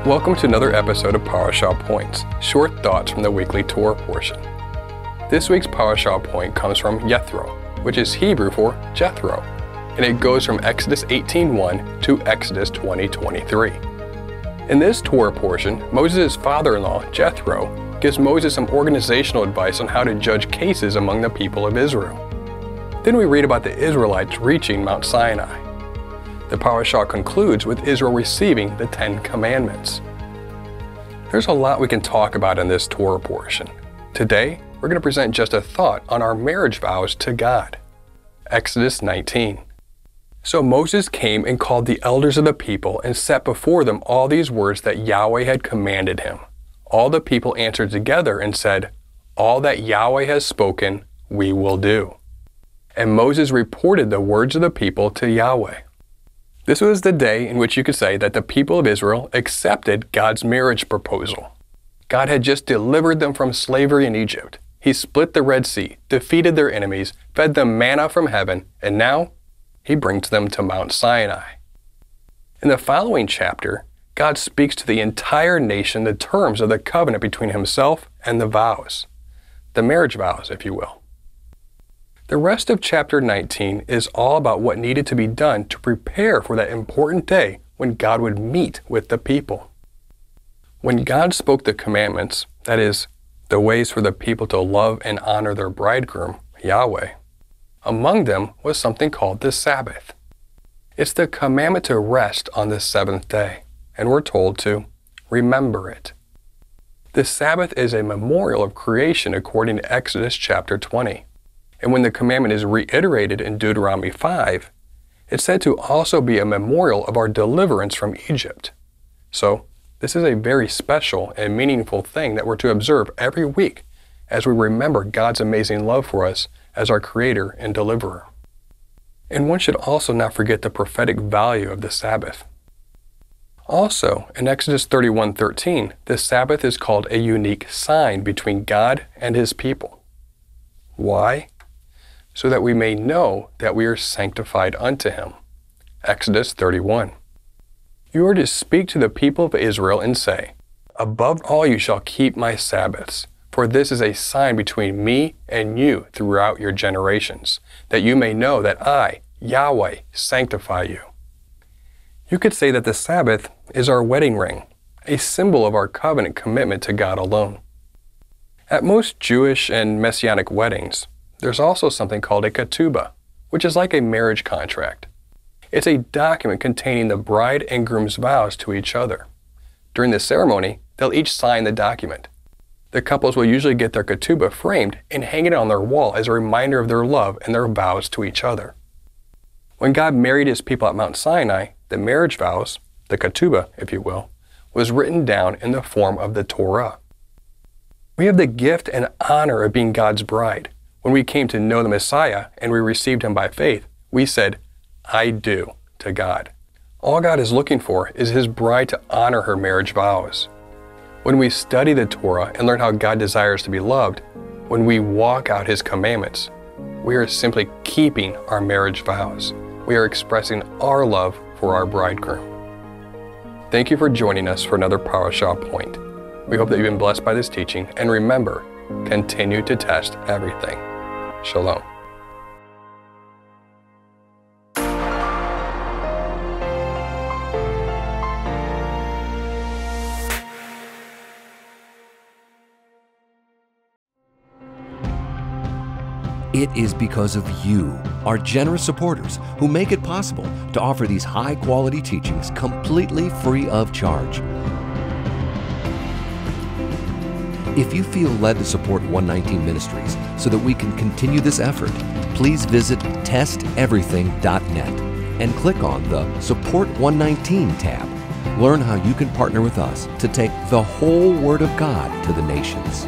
Welcome to another episode of Parashah Points, short thoughts from the weekly Torah portion. This week's Parashah Point comes from Yitro, which is Hebrew for Jethro, and it goes from Exodus 18:1 to Exodus 20:23. In this Torah portion, Moses' father-in-law, Jethro, gives Moses some organizational advice on how to judge cases among the people of Israel. Then we read about the Israelites reaching Mount Sinai. The parashah concludes with Israel receiving the 10 Commandments. There's a lot we can talk about in this Torah portion. Today, we're going to present just a thought on our marriage vows to God. Exodus 19. So Moses came and called the elders of the people and set before them all these words that Yahweh had commanded him. All the people answered together and said, "All that Yahweh has spoken, we will do." And Moses reported the words of the people to Yahweh. This was the day in which you could say that the people of Israel accepted God's marriage proposal. God had just delivered them from slavery in Egypt. He split the Red Sea, defeated their enemies, fed them manna from heaven, and now He brings them to Mount Sinai. In the following chapter, God speaks to the entire nation the terms of the covenant between Himself and the vows, the marriage vows, if you will. The rest of chapter 19 is all about what needed to be done to prepare for that important day when God would meet with the people. When God spoke the commandments, that is, the ways for the people to love and honor their bridegroom, Yahweh, among them was something called the Sabbath. It's the commandment to rest on the seventh day, and we're told to remember it. The Sabbath is a memorial of creation according to Exodus chapter 20. And when the commandment is reiterated in Deuteronomy 5, it's said to also be a memorial of our deliverance from Egypt. So, this is a very special and meaningful thing that we're to observe every week as we remember God's amazing love for us as our Creator and Deliverer. And one should also not forget the prophetic value of the Sabbath. Also, in Exodus 31:13, the Sabbath is called a unique sign between God and His people. Why? So that we may know that we are sanctified unto Him. Exodus 31. You are to speak to the people of Israel and say, "Above all you shall keep my Sabbaths, for this is a sign between me and you throughout your generations, that you may know that I, Yahweh, sanctify you." You could say that the Sabbath is our wedding ring, a symbol of our covenant commitment to God alone. At most Jewish and Messianic weddings, there's also something called a ketubah, which is like a marriage contract. It's a document containing the bride and groom's vows to each other. During the ceremony, they'll each sign the document. The couples will usually get their ketubah framed and hang it on their wall as a reminder of their love and their vows to each other. When God married His people at Mount Sinai, the marriage vows, the ketubah, if you will, was written down in the form of the Torah. We have the gift and honor of being God's bride. When we came to know the Messiah and we received Him by faith, we said, "I do," to God. All God is looking for is His bride to honor her marriage vows. When we study the Torah and learn how God desires to be loved, when we walk out His commandments, we are simply keeping our marriage vows. We are expressing our love for our bridegroom. Thank you for joining us for another Parashah Point. We hope that you've been blessed by this teaching, and remember, continue to test everything. Shalom. It is because of you, our generous supporters, who make it possible to offer these high-quality teachings completely free of charge. If you feel led to support 119 Ministries so that we can continue this effort, please visit testeverything.net and click on the Support 119 tab. Learn how you can partner with us to take the whole Word of God to the nations.